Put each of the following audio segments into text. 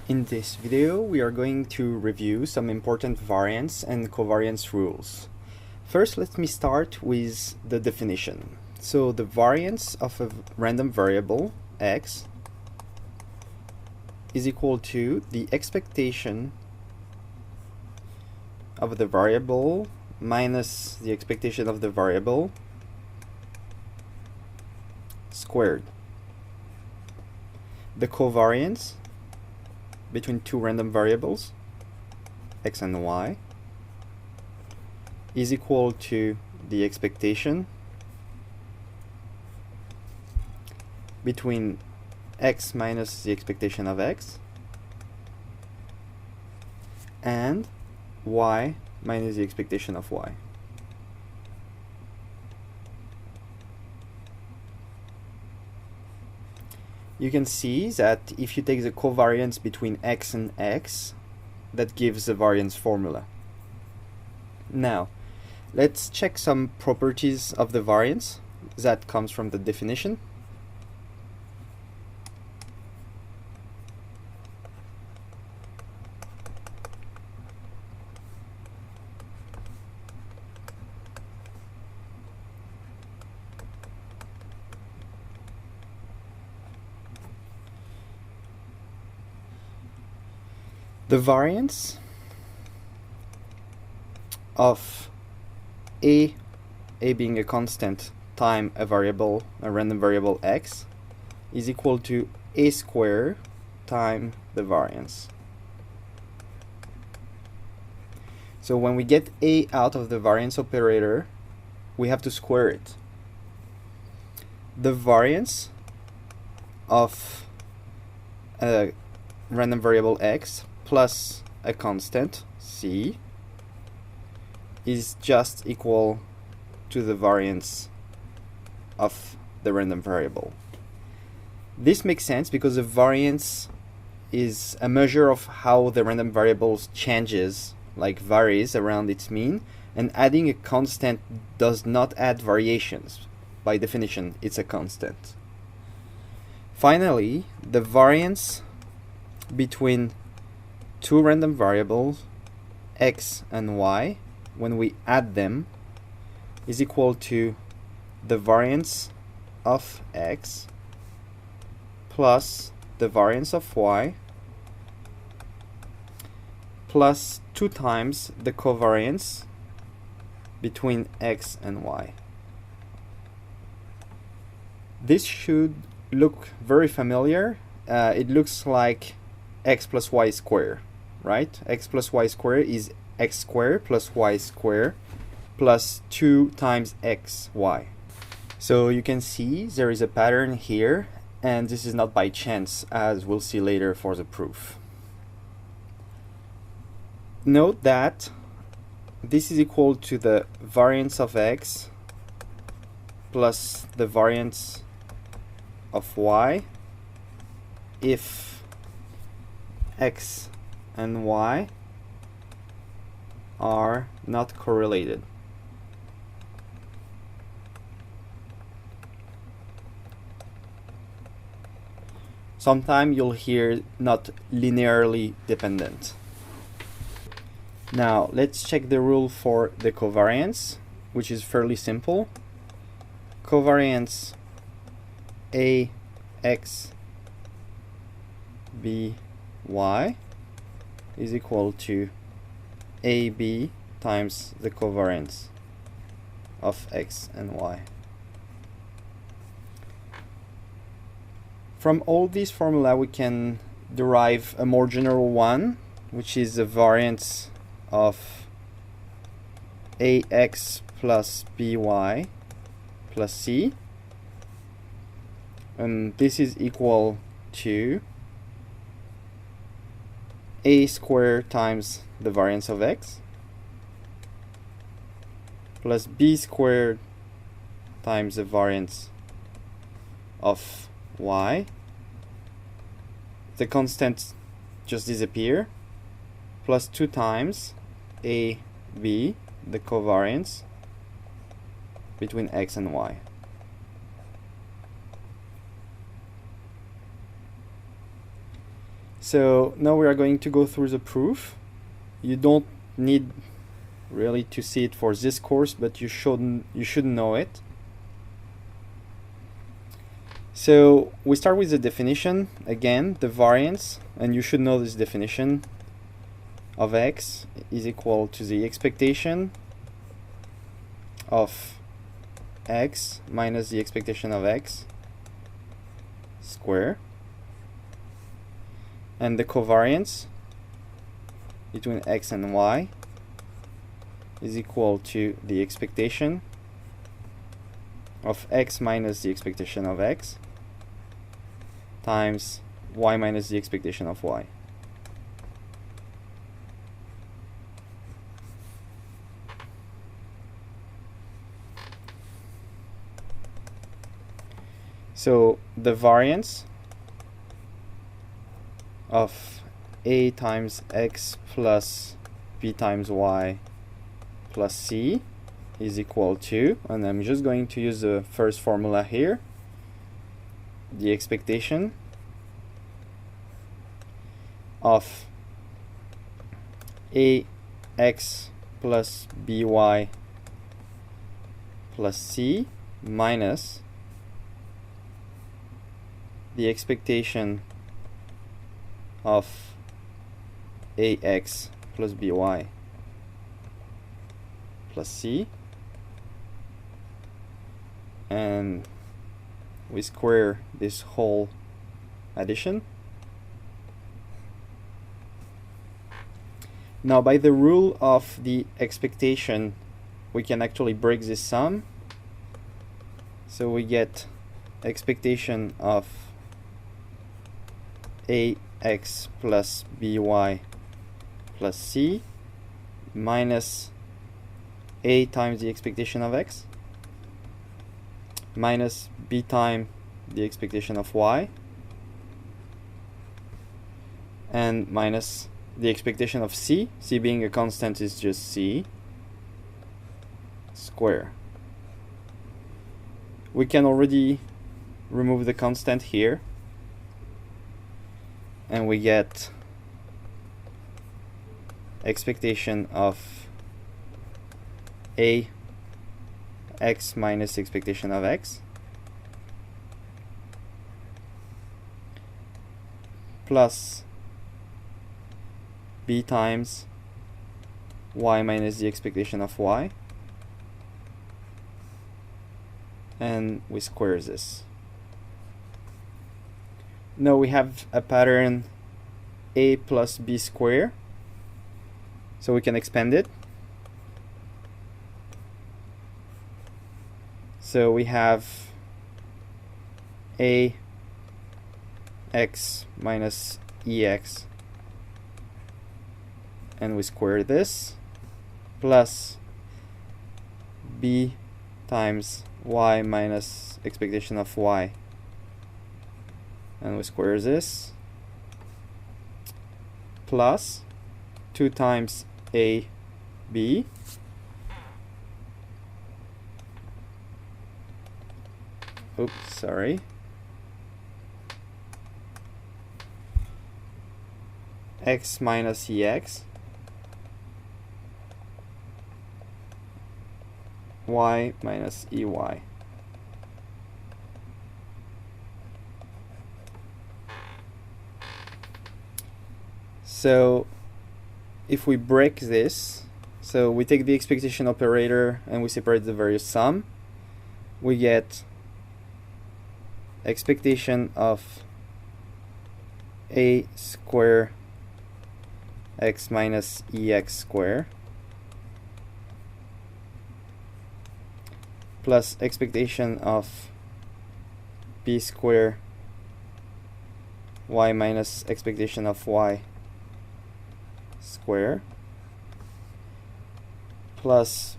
In this video, we are going to review some important variance and covariance rules. First, let me start with the definition. So the variance of a random variable, x, is equal to the expectation of the variable minus the expectation of the variable squared. The covariance between two random variables, x and y, is equal to the expectation between x minus the expectation of x and y minus the expectation of y. You can see that if you take the covariance between x and x, that gives the variance formula. Now, let's check some properties of the variance that comes from the definition. The variance of a being a constant, time a random variable x, is equal to a squared times the variance. So when we get a out of the variance operator, we have to square it. The variance of a random variable x plus a constant, c, is just equal to the variance of the random variable. This makes sense because the variance is a measure of how the random variable changes, like varies around its mean, and adding a constant does not add variations. By definition, it's a constant. Finally, the variance between two random variables, x and y, when we add them, is equal to the variance of x plus the variance of y plus 2 times the covariance between x and y. This should look very familiar. It looks like x plus y squared, right? X plus y squared is x squared plus y squared plus 2 times xy. So you can see there is a pattern here, and this is not by chance, as we'll see later for the proof. Note that this is equal to the variance of x plus the variance of y if x and y are not correlated. Sometimes you'll hear not linearly dependent. Now let's check the rule for the covariance, which is fairly simple. Covariance ax by is equal to ab times the covariance of x and y. From all these formula, we can derive a more general one, which is the variance of ax plus by plus c, and this is equal to a squared times the variance of x plus b squared times the variance of y. The constants just disappear, plus 2 times ab, the covariance between x and y. So now we are going to go through the proof. You don't need really to see it for this course, but you should know it. So we start with the definition. Again, the variance, and you should know this definition, of x is equal to the expectation of x minus the expectation of x square, and the covariance between x and y is equal to the expectation of x minus the expectation of x times y minus the expectation of y. So the variance of a times x plus b times y plus c is equal to, and I'm just going to use the first formula here, the expectation of ax plus by plus c minus the expectation of ax plus by plus c, and we square this whole addition. Now, by the rule of the expectation, we can actually break this sum. So we get expectation of ax plus by plus c minus a times the expectation of x minus b times the expectation of y and minus the expectation of c. C being a constant is just c square. We can already remove the constant here, and we get expectation of a x minus expectation of x plus b times y minus the expectation of y, and we square this. Now we have a pattern a plus b square, so we can expand it. So we have a x minus ex, and we square this, plus b times y minus expectation of y, and we square this, plus 2 times a b oops, sorry, x minus ex y minus ey. So if we break this, so we take the expectation operator and we separate the various sum, we get expectation of a square x minus ex square plus expectation of b square y minus expectation of y square plus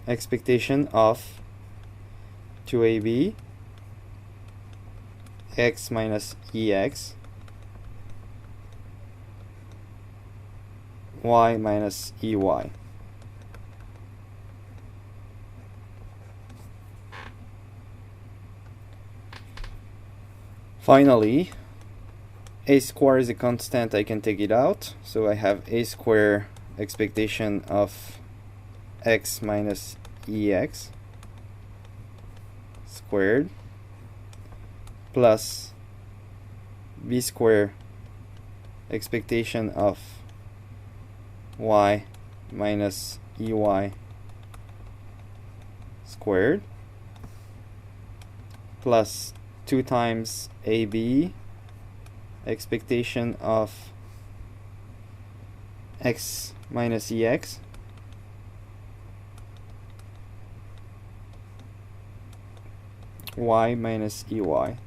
expectation of 2ab x minus ex y minus ey. Finally, a square is a constant, I can take it out. So I have a square expectation of x minus ex squared plus b square expectation of y minus ey squared plus 2 times ab expectation of x minus ex y minus ey.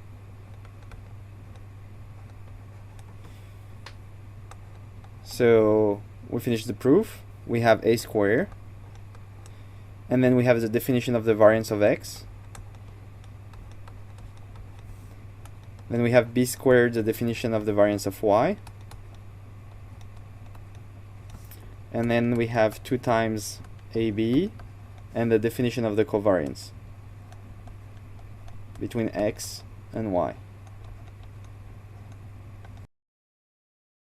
So we finish the proof. We have a square, and then we have the definition of the variance of x. Then we have b squared, the definition of the variance of y. And then we have 2 times ab and the definition of the covariance between x and y.